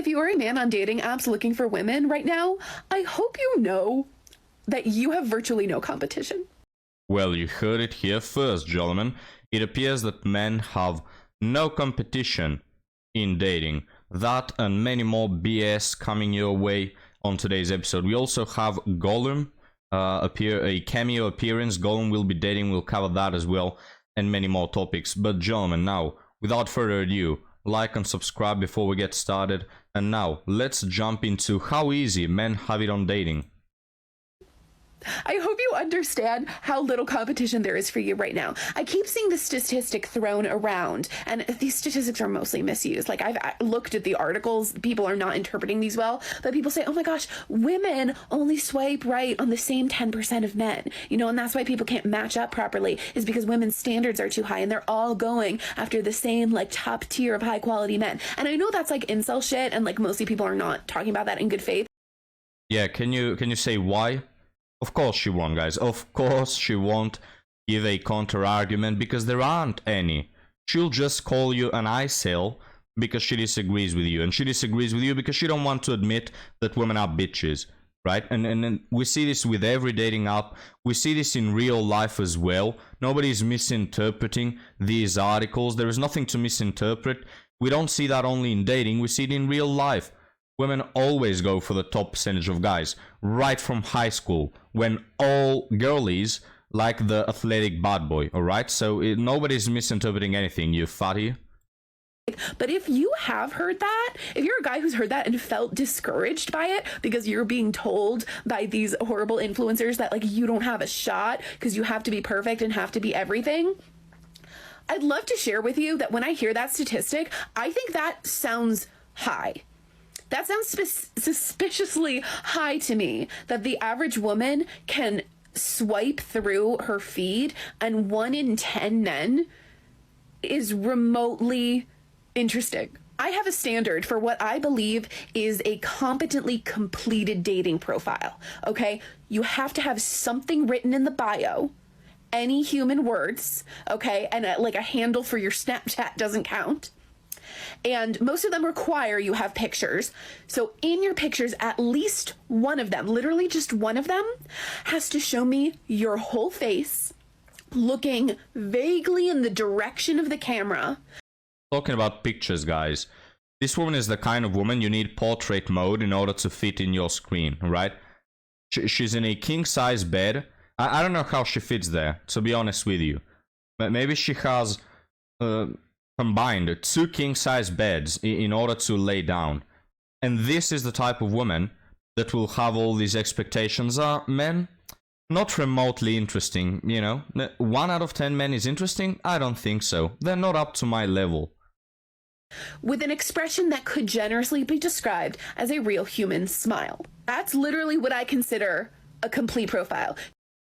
If you are a man on dating apps looking for women right now, I hope you know that you have virtually no competition. Well, you heard it here first, gentlemen. It appears that men have no competition in dating. That and many more BS coming your way on today's episode. We also have Gollum a cameo appearance. Gollum will be dating, we'll cover that as well, and many more topics. But gentlemen, now, without further ado, like and subscribe before we get started. And now, let's jump into how easy men have it on dating. I hope you understand how little competition there is for you right now. I keep seeing the statistic thrown around, and these statistics are mostly misused. Like, I've looked at the articles, people are not interpreting these well, but people say, oh my gosh, women only swipe right on the same 10% of men, you know, and that's why people can't match up properly, is because women's standards are too high, and they're all going after the same, like, top tier of high quality men. And I know that's like incel shit, and like mostly people are not talking about that in good faith. Yeah, can you say why? Of course she won't, guys. Of course she won't give a counter-argument because there aren't any. She'll just call you an incel because she disagrees with you. And she disagrees with you because she don't want to admit that women are bitches, right? And we see this with every dating app. We see this in real life as well. Nobody's misinterpreting these articles. There is nothing to misinterpret. We don't see that only in dating. We see it in real life. Women always go for the top percentage of guys, right from high school, when all girlies like the athletic bad boy, alright? So nobody's misinterpreting anything, you fatty. But if you have heard that, if you're a guy who's heard that and felt discouraged by it because you're being told by these horrible influencers that like you don't have a shot because you have to be perfect and have to be everything, I'd love to share with you that when I hear that statistic, I think that sounds high. That sounds suspiciously high to me, that the average woman can swipe through her feed and 1 in 10 men is remotely interesting. I have a standard for what I believe is a competently completed dating profile, okay? You have to have something written in the bio, any human words, okay? And like a handle for your Snapchat doesn't count. And most of them require you have pictures. So in your pictures, at least one of them, literally just one of them, has to show me your whole face, looking vaguely in the direction of the camera. Talking about pictures, guys. This woman is the kind of woman you need portrait mode in order to fit in your screen, right? She's in a king-size bed. I don't know how she fits there, to be honest with you. But maybe she has... combined 2 king-size beds in order to lay down. And this is the type of woman that will have all these expectations. Are men not remotely interesting, you know? 1 out of 10 men is interesting? I don't think so. They're not up to my level. With an expression that could generously be described as a real human smile. That's literally what I consider a complete profile.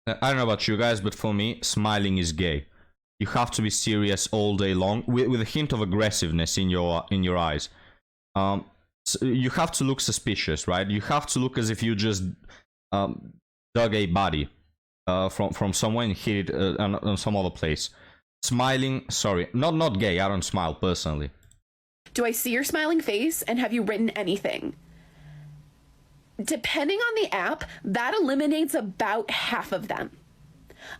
I don't know about you guys, but for me, smiling is gay. You have to be serious all day long with a hint of aggressiveness in your eyes. So you have to look suspicious, right? You have to look as if you just dug a body from somewhere and hit it on some other place. Smiling, sorry, not gay. I don't smile personally. Do I see your smiling face and have you written anything? Depending on the app, that eliminates about half of them.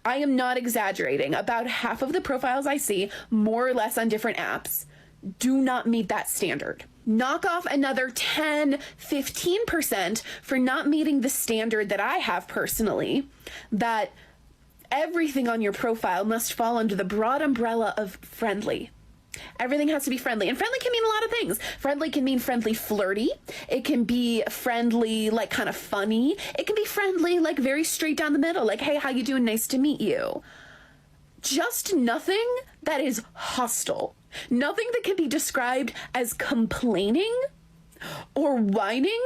I am not exaggerating. About half of the profiles I see, more or less on different apps, do not meet that standard. Knock off another 10, 15% for not meeting the standard that I have personally, that everything on your profile must fall under the broad umbrella of friendly. Everything has to be friendly, and friendly can mean a lot of things. Friendly can mean friendly flirty. It can be friendly, like kind of funny. It can be friendly, like very straight down the middle, like, hey, how you doing? Nice to meet you. Just nothing that is hostile. Nothing that can be described as complaining or whining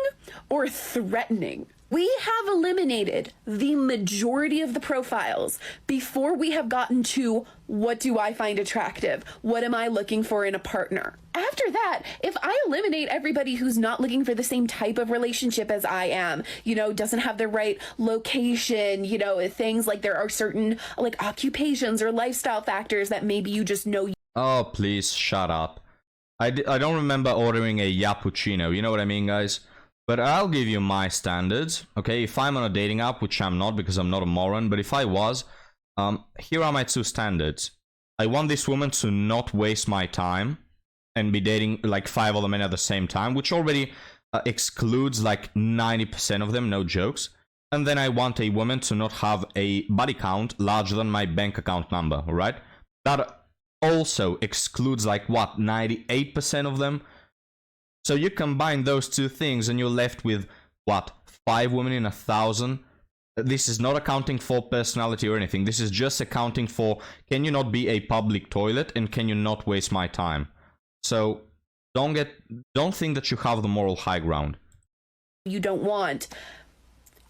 or threatening. We have eliminated the majority of the profiles before we have gotten to what do I find attractive? What am I looking for in a partner? After that, if I eliminate everybody who's not looking for the same type of relationship as I am, you know, doesn't have the right location, you know, things like there are certain like occupations or lifestyle factors that maybe you just know. Oh, please shut up. I don't remember ordering a cappuccino, you know what I mean, guys? But I'll give you my standards, okay? If I'm on a dating app, which I'm not because I'm not a moron, but if I was, here are my 2 standards. I want this woman to not waste my time and be dating like 5 other men at the same time, which already excludes like 90% of them, no jokes. And then I want a woman to not have a body count larger than my bank account number, alright? That also excludes like what, 98% of them? So you combine those 2 things and you're left with what, 5 women in 1,000? This is not accounting for personality or anything. This is just accounting for, can you not be a public toilet and can you not waste my time? So don't think that you have the moral high ground. You don't want.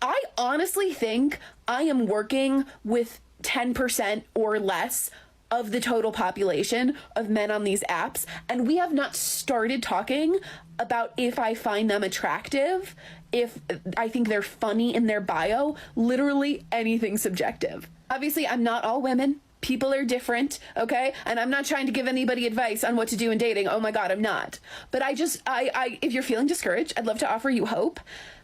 I honestly think I am working with 10% or less of the total population of men on these apps, and we have not started talking about if I find them attractive, if I think they're funny in their bio, literally anything subjective. Obviously, I'm not all women. People are different, okay? And I'm not trying to give anybody advice on what to do in dating. Oh my God, I'm not. But if you're feeling discouraged, I'd love to offer you hope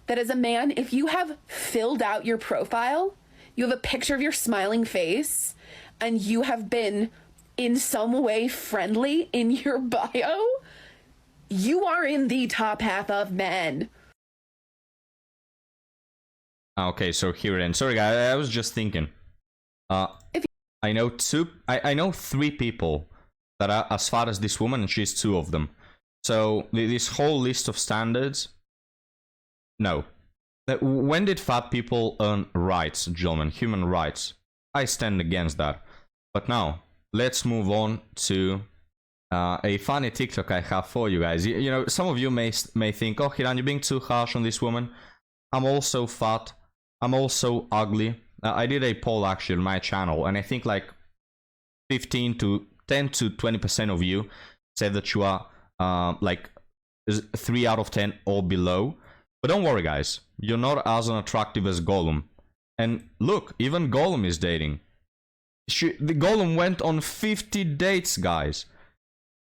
that as a man, if you have filled out your profile, you have a picture of your smiling face, and you have been in some way friendly in your bio, you are in the top half of men. Okay, so here it ends. Sorry guys, I was just thinking. I know 3 people that are as far as this woman, and she's 2 of them. So this whole list of standards, no. When did fat people earn rights, gentlemen? Human rights. I stand against that. But now, let's move on to a funny TikTok I have for you guys. You know, some of you may think, oh, Hiran, you're being too harsh on this woman. I'm also fat. I'm also ugly. I did a poll actually on my channel, and I think like 10 to 20% of you said that you are like 3 out of 10 or below. But don't worry, guys. You're not as unattractive as Gollum. And look, even Gollum is dating. The Gollum went on 50 dates, guys.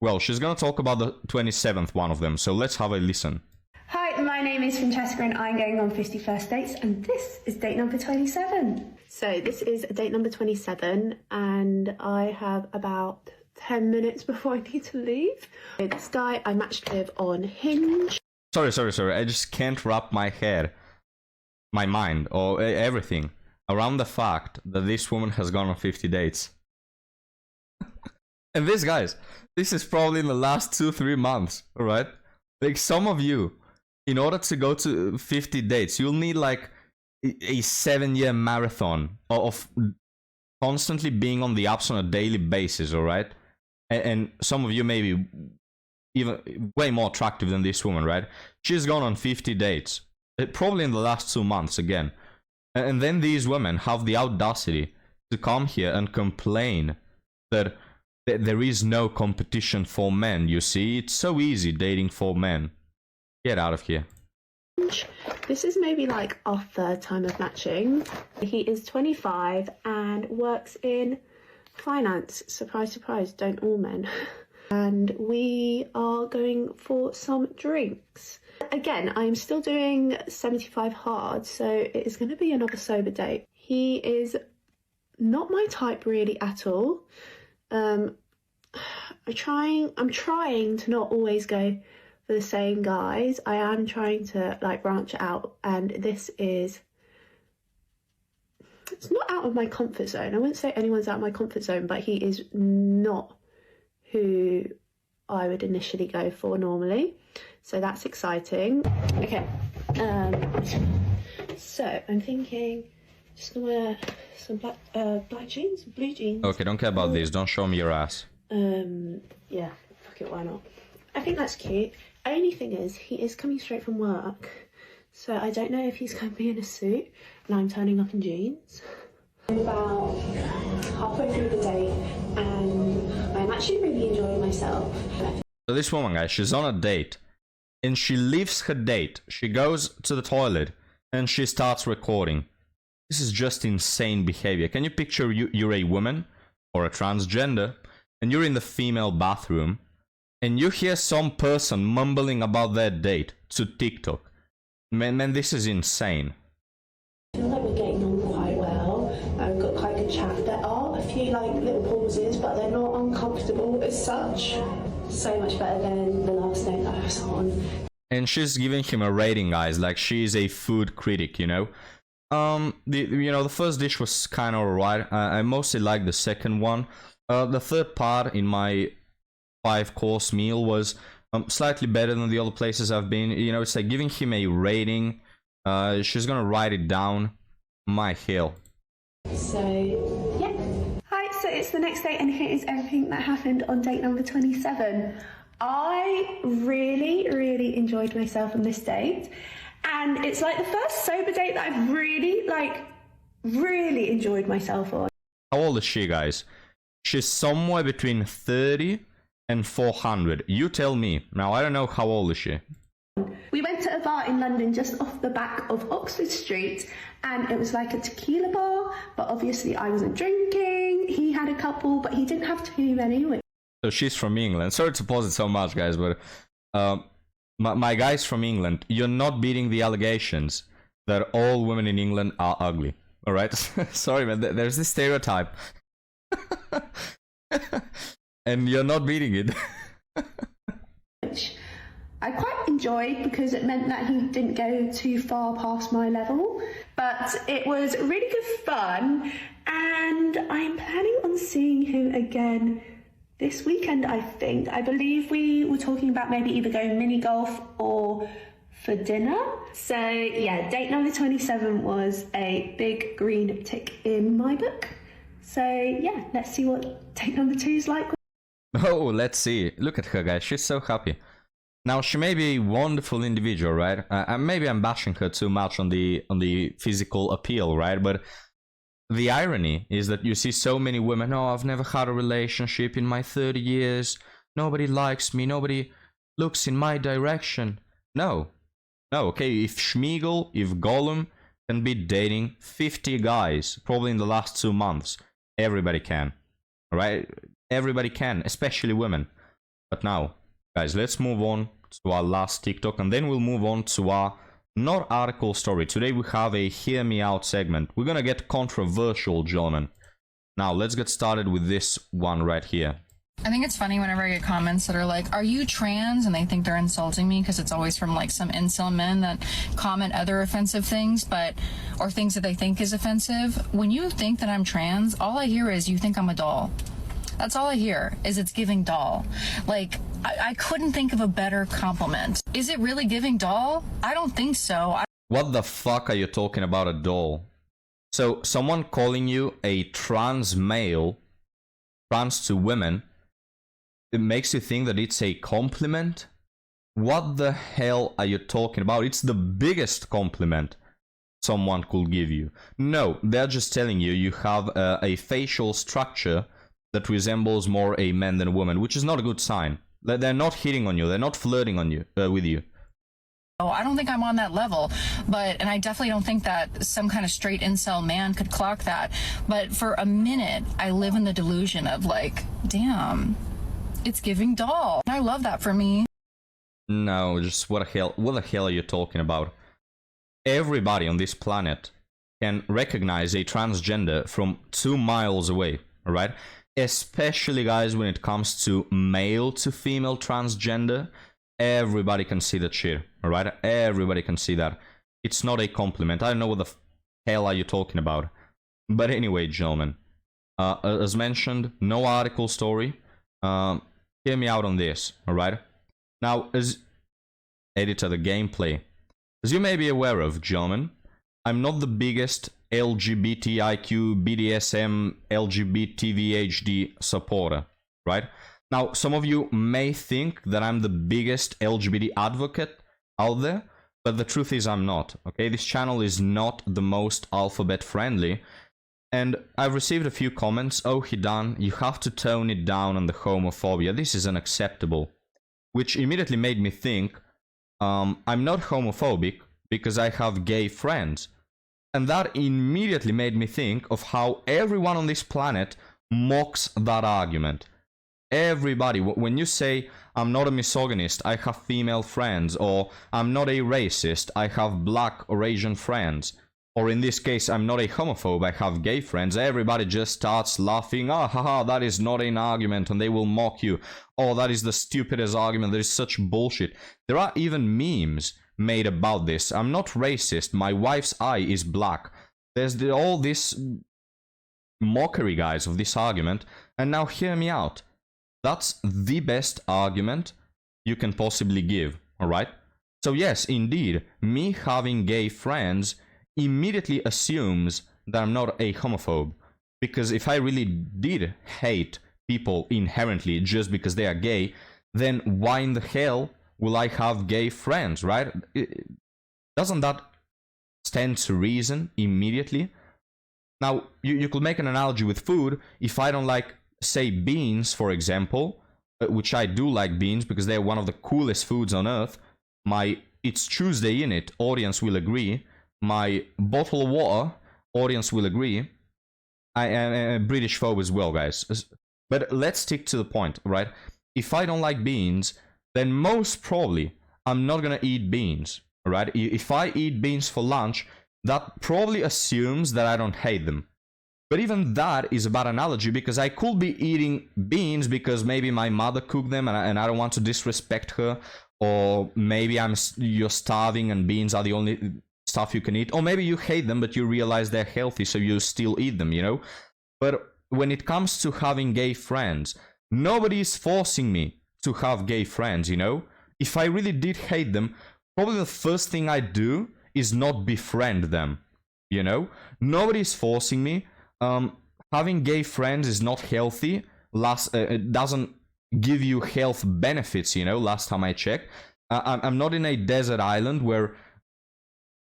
Well, she's gonna talk about the 27th one of them, so let's have a listen. Hi, my name is Francesca and I'm going on 51st dates, and this is date number 27. So this is date number 27 and I have about 10 minutes before I need to leave. This guy I matched with on Hinge. Sorry, I just can't wrap my mind, or everything around the fact that this woman has gone on 50 dates. And this, guys, this is probably in the last 2-3 months, alright? Like, some of you, in order to go to 50 dates, you'll need like a 7-year marathon of constantly being on the apps on a daily basis, alright? And some of you may be even way more attractive than this woman, right? She's gone on 50 dates, probably in the last 2 months again. And then these women have the audacity to come here and complain that there is no competition for men. You see, it's so easy dating for men. Get out of here. This is maybe like our 3rd time of matching. He is 25 and works in finance. Surprise, surprise, don't all men. And we are going for some drinks. Again, I'm still doing 75 hard, so it is going to be another sober date. He is not my type really at all. I'm trying to not always go for the same guys. I am trying to like branch out, and this is, it's not out of my comfort zone. I wouldn't say anyone's out of my comfort zone, but he is not who I would initially go for normally, so that's exciting. Okay, so I'm thinking just gonna wear some black jeans, blue jeans. Okay, don't care about this. Don't show me your ass. Yeah, fuck it, why not? I think that's cute. Only thing is, he is coming straight from work, so I don't know if he's going to be in a suit and I'm turning up in jeans. I'm about halfway through the day and I'm actually really enjoying myself. So this woman, guys, she's on a date and she leaves her date. She goes to the toilet and she starts recording. This is just insane behavior. Can you picture you're a woman or a transgender and you're in the female bathroom and you hear some person mumbling about their date to TikTok. Man, this is insane. I feel like we're getting on quite well. I've got quite good chat. There are a few like little pauses, but they're not uncomfortable as such. So much better than the last date that I was on. And she's giving him a rating, guys, like she's a food critic, you know. The first dish was kind of alright. I mostly liked the second one. The third part in my 5-course meal was slightly better than the other places I've been. You know, it's like giving him a rating. She's gonna write it down. My hell. So, yeah. Hi, so it's the next day, and here is everything that happened on date number 27. I really enjoyed myself on this date, and it's like the first sober date that I've really enjoyed myself on. How old is she, guys? She's somewhere between 30 and 400. You tell me. Now, I don't know how old is she. We went to a bar in London just off the back of Oxford Street, and it was like a tequila bar, but obviously I wasn't drinking. He had a couple, but he didn't have too many. So she's from England. Sorry to pause it so much, guys, but my guy's from England. You're not beating the allegations that all women in England are ugly. All right? Sorry, man. There's this stereotype. And you're not beating it. Which I quite enjoyed because it meant that he didn't go too far past my level. But it was really good fun, and I'm planning on seeing him again this weekend, I think. I believe we were talking about maybe either going mini golf or for dinner. So yeah, date number 27 was a big green tick in my book. So yeah, let's see what date number 2 is like. Oh, let's see. Look at her, guys. She's so happy. Now, she may be a wonderful individual, right? Maybe I'm bashing her too much on the physical appeal, right? But the irony is that you see so many women, oh, I've never had a relationship in my 30 years. Nobody likes me. Nobody looks in my direction. No, okay, if Schmiegel, if Gollum can be dating 50 guys, probably in the last 2 months, everybody can, right? Everybody can, especially women. But now, guys, let's move on to our last TikTok, and then we'll move on to our not article story. Today we have a hear me out segment. We're gonna get controversial, gentlemen. Now, let's get started with this one right here. I think it's funny whenever I get comments that are like, are you trans? And they think they're insulting me because it's always from like some incel men that comment other offensive things, or things that they think is offensive. When you think that I'm trans, all I hear is you think I'm a doll. That's all I hear, is it's giving doll. Like, I couldn't think of a better compliment. Is it really giving doll? I don't think so. What the fuck are you talking about, a doll? So, someone calling you a trans male, trans to women, it makes you think that it's a compliment? What the hell are you talking about? It's the biggest compliment someone could give you. No, they're just telling you you have a facial structure that resembles more a man than a woman, which is not a good sign. They're not hitting on you. They're not flirting on you with you. Oh, I don't think I'm on that level, and I definitely don't think that some kind of straight incel man could clock that. But for a minute, I live in the delusion of like, damn, it's giving doll. I love that for me. No, just what the hell are you talking about? Everybody on this planet can recognize a transgender from 2 miles away, all right? Especially, guys, when it comes to male to female transgender, everybody can see that shit, alright? Everybody can see that. It's not a compliment. I don't know what the hell are you talking about. But anyway, gentlemen, as mentioned, no article story. Hear me out on this, alright? Now, as editor, the gameplay. As you may be aware of, gentlemen, I'm not the biggest LGBTIQ, BDSM, LGBTVHD supporter, right? Now, some of you may think that I'm the biggest LGBT advocate out there, but the truth is I'm not, okay? This channel is not the most alphabet friendly, and I've received a few comments, oh, Hidan, you have to tone it down on the homophobia, this is unacceptable, which immediately made me think, I'm not homophobic because I have gay friends. And that immediately made me think of how everyone on this planet mocks that argument. Everybody, when you say, I'm not a misogynist, I have female friends, or I'm not a racist, I have black or Asian friends, or in this case, I'm not a homophobe, I have gay friends, everybody just starts laughing, ah, haha, that is not an argument, and they will mock you. Oh, that is the stupidest argument, there is such bullshit. There are even memes made about this. I'm not racist, my wife's eye is black. There's all this mockery, guys, of this argument, and now hear me out. That's the best argument you can possibly give, alright? So yes, indeed, me having gay friends immediately assumes that I'm not a homophobe. Because if I really did hate people inherently just because they are gay, then why in the hell will I have gay friends, right? Doesn't that stand to reason immediately? Now, you could make an analogy with food. If I don't like, say, beans, for example, which I do like beans because they're one of the coolest foods on earth, my It's Tuesday in it audience will agree, my bottle of water audience will agree, I am a British phobe as well, guys. But let's stick to the point, right? If I don't like beans, then most probably I'm not gonna eat beans, right? If I eat beans for lunch, that probably assumes that I don't hate them. But even that is a bad analogy because I could be eating beans because maybe my mother cooked them and I don't want to disrespect her, or maybe you're starving and beans are the only stuff you can eat, or maybe you hate them but you realize they're healthy so you still eat them, you know? But when it comes to having gay friends, nobody is forcing me to have gay friends, you know? If I really did hate them, probably the first thing I do is not befriend them, you know? Nobody is forcing me. Having gay friends is not healthy. It doesn't give you health benefits, you know, last time I checked. I'm not in a desert island where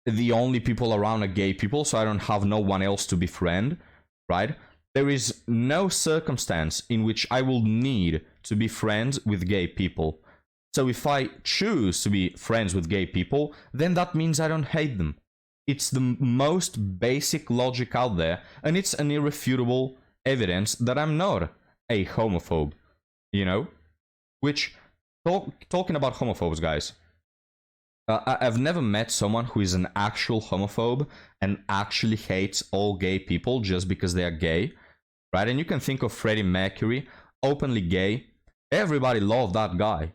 the only people around are gay people, so I don't have no one else to befriend, right? There is no circumstance in which I will need to be friends with gay people. So if I choose to be friends with gay people, then that means I don't hate them. It's the most basic logic out there, and it's an irrefutable evidence that I'm not a homophobe, you know? Which, talking about homophobes, guys, I've never met someone who is an actual homophobe and actually hates all gay people just because they are gay, right? And you can think of Freddie Mercury, openly gay. Everybody loved that guy.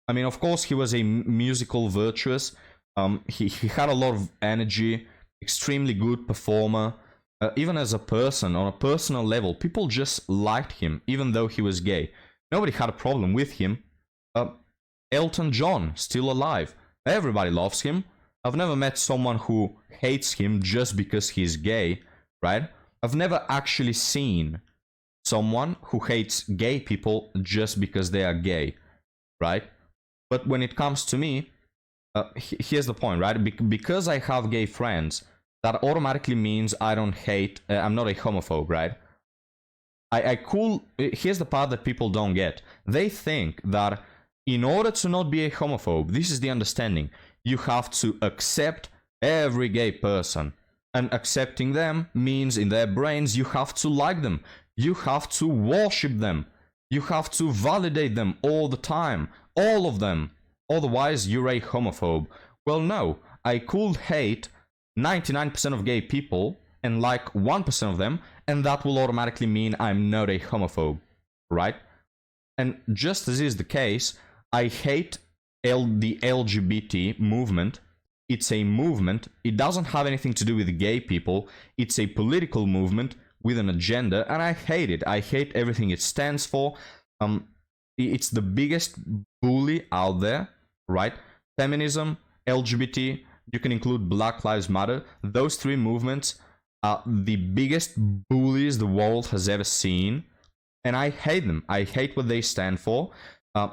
I mean, of course, he was a musical virtuous. He had a lot of energy, extremely good performer. Even as a person, on a personal level, people just liked him, even though he was gay. Nobody had a problem with him. Elton John, still alive. Everybody loves him. I've never met someone who hates him just because he's gay, right? I've never actually seen someone who hates gay people just because they are gay, right? But when it comes to me, here's the point, right? Because I have gay friends, that automatically means I don't hate, I'm not a homophobe, right? Here's the part that people don't get. They think that in order to not be a homophobe, this is the understanding, you have to accept every gay person. And accepting them means in their brains you have to like them. You have to worship them. You have to validate them all the time. All of them. Otherwise, you're a homophobe. Well, no. I could hate 99% of gay people and like 1% of them, and that will automatically mean I'm not a homophobe, right? And just as is the case, I hate the LGBT movement. It's a movement. It doesn't have anything to do with gay people. It's a political movement with an agenda, and I hate it. I hate everything it stands for. It's the biggest bully out there, right? Feminism, LGBT, you can include Black Lives Matter. Those three movements are the biggest bullies the world has ever seen, and I hate them. I hate what they stand for.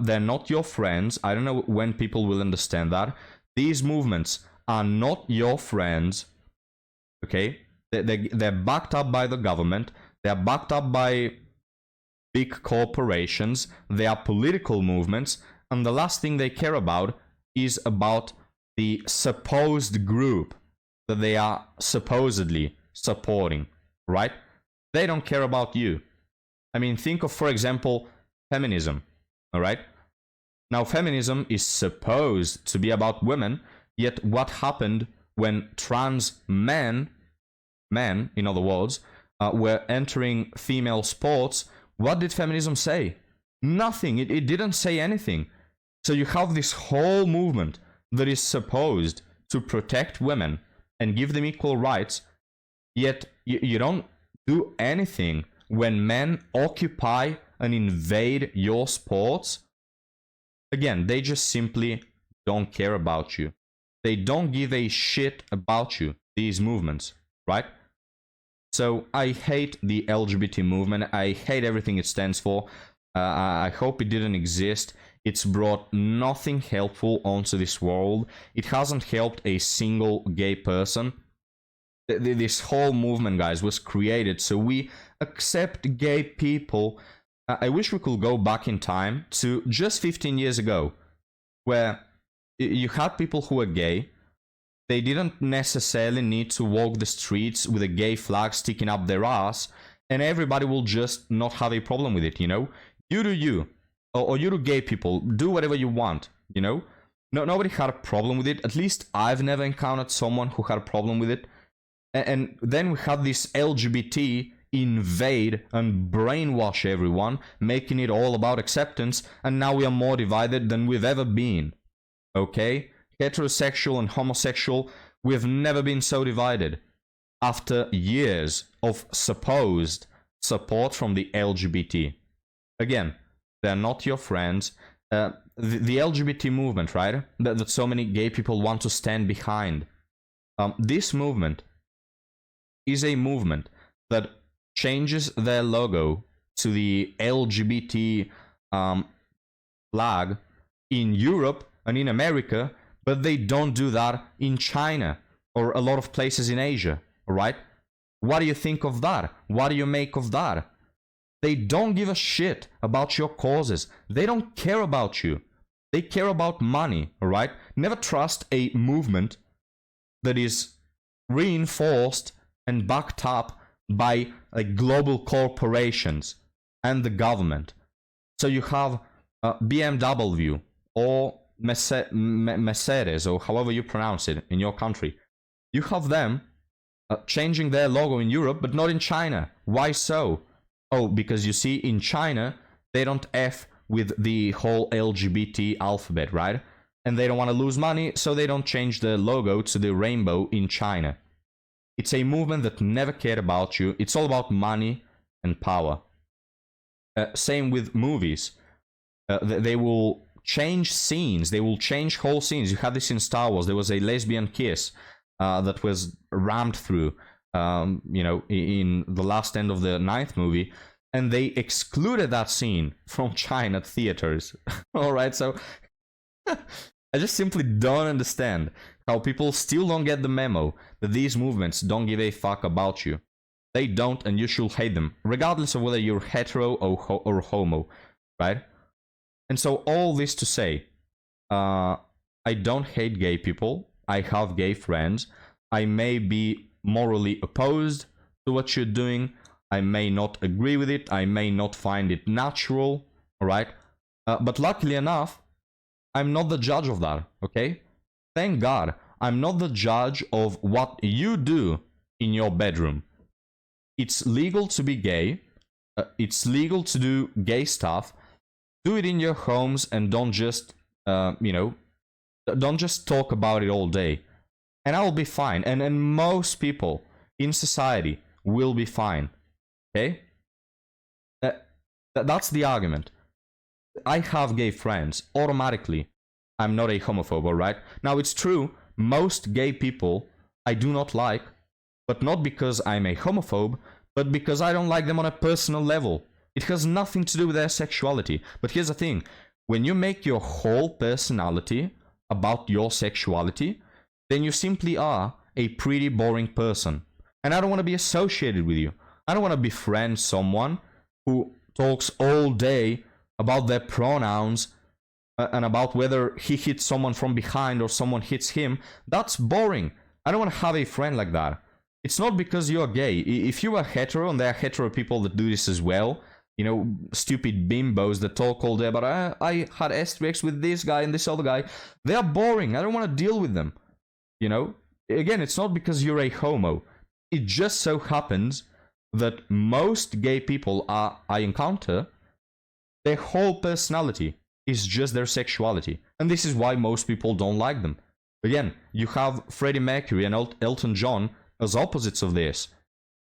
They're not your friends. I don't know when people will understand that. These movements are not your friends, okay? They're backed up by the government. They're backed up by big corporations. They are political movements. And the last thing they care about is about the supposed group that they are supposedly supporting, right? They don't care about you. I mean, think of, for example, feminism, all right? Now, feminism is supposed to be about women, yet what happened when trans men, in other words, were entering female sports? What did feminism say? Nothing. It didn't say anything. So you have this whole movement that is supposed to protect women and give them equal rights, yet you don't do anything when men occupy and invade your sports. Again, they just simply don't care about you. They don't give a shit about you, these movements, right? So I hate the LGBT movement. I hate everything it stands for. I hope it didn't exist. It's brought nothing helpful onto this world. It hasn't helped a single gay person. This whole movement, guys, was created so we accept gay people. I wish we could go back in time to just 15 years ago, where you had people who were gay. They didn't necessarily need to walk the streets with a gay flag sticking up their ass, and everybody will just not have a problem with it, you know? You do you, or you do gay people, do whatever you want, you know? Nobody had a problem with it. At least I've never encountered someone who had a problem with it. And then we had this LGBT invade and brainwash everyone, making it all about acceptance, and now we are more divided than we've ever been. Okay? Heterosexual and homosexual, we've never been so divided. After years of supposed support from the LGBT. Again, they're not your friends. The LGBT movement, right? That so many gay people want to stand behind. This movement is a movement that changes their logo to the LGBT flag in Europe and in America, but they don't do that in China or a lot of places in Asia, right? What do you think of that? What do you make of that? They don't give a shit about your causes. They don't care about you. They care about money, alright? Never trust a movement that is reinforced and backed up by global corporations and the government. So you have BMW or Mercedes, or however you pronounce it in your country. You have them changing their logo in Europe, but not in China. Why so? Oh, because you see, in China, they don't F with the whole LGBT alphabet, right? And they don't want to lose money, so they don't change the logo to the rainbow in China. It's a movement that never cared about you. It's all about money and power. Same with movies. They will change scenes. They will change whole scenes. You had this in Star Wars. There was a lesbian kiss that was rammed through, in the last end of the 9th movie, and they excluded that scene from China theaters. All right, so I just simply don't understand how people still don't get the memo that these movements don't give a fuck about you. They don't, and you should hate them, regardless of whether you're hetero or homo, right? And so all this to say, I don't hate gay people. I have gay friends. I may be morally opposed to what you're doing. I may not agree with it. I may not find it natural, all right? But luckily enough, I'm not the judge of that, okay? Thank God, I'm not the judge of what you do in your bedroom. It's legal to be gay. It's legal to do gay stuff. Do it in your homes and don't just, don't just talk about it all day. And I'll be fine. And most people in society will be fine. Okay? That's the argument. I have gay friends. Automatically, I'm not a homophobe, alright? Now, it's true, most gay people I do not like, but not because I'm a homophobe, but because I don't like them on a personal level. It has nothing to do with their sexuality. But here's the thing. When you make your whole personality about your sexuality, then you simply are a pretty boring person. And I don't want to be associated with you. I don't want to befriend someone who talks all day about their pronouns and about whether he hits someone from behind or someone hits him. That's boring. I don't want to have a friend like that. It's not because you're gay. If you are hetero, and there are hetero people that do this as well, you know, stupid bimbos that talk all day about, I had STX with this guy and this other guy. They are boring. I don't want to deal with them. You know? Again, it's not because you're a homo. It just so happens that most gay people I encounter, their whole personality is just their sexuality. And this is why most people don't like them. Again, you have Freddie Mercury and Elton John as opposites of this.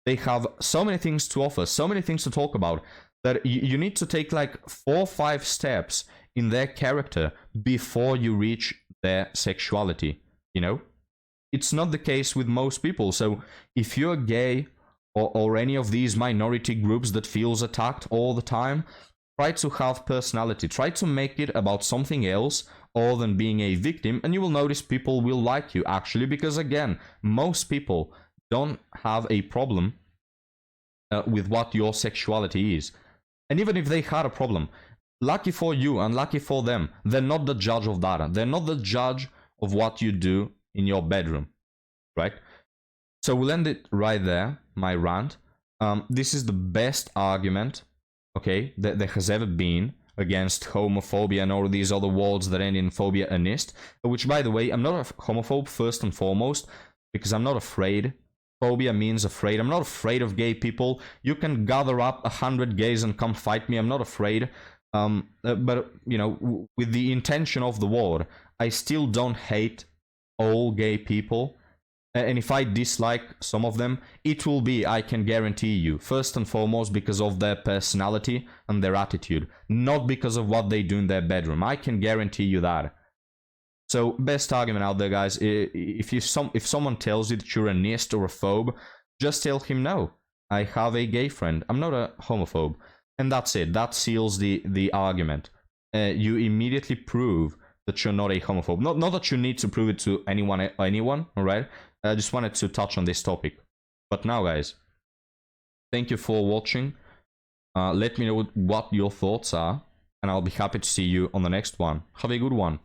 They have so many things to offer, so many things to talk about, that you need to take like 4 or 5 steps in their character before you reach their sexuality, you know? It's not the case with most people. So if you're gay or any of these minority groups that feels attacked all the time, try to have personality. Try to make it about something else other than being a victim, and you will notice people will like you, actually, because again, most people don't have a problem with what your sexuality is. And even if they had a problem, lucky for you and lucky for them, they're not the judge of that. They're not the judge of what you do in your bedroom, right? So we'll end it right there, my rant. This is the best argument, okay, that there has ever been against homophobia and all these other words that end in phobia and ist, which, by the way, I'm not a homophobe first and foremost, because I'm not afraid. Phobia means afraid. I'm not afraid of gay people. You can gather up 100 gays and come fight me. I'm not afraid. But, you know, with the intention of the word, I still don't hate all gay people. And if I dislike some of them, it will be, I can guarantee you, first and foremost because of their personality and their attitude, not because of what they do in their bedroom. I can guarantee you that. So, best argument out there, guys. If someone tells you that you're a nist or a phobe, just tell him, no, I have a gay friend. I'm not a homophobe. And that's it. That seals the argument. You immediately prove that you're not a homophobe. Not that you need to prove it to anyone, all right? I just wanted to touch on this topic. But now, guys, thank you for watching. Let me know what your thoughts are, and I'll be happy to see you on the next one. Have a good one.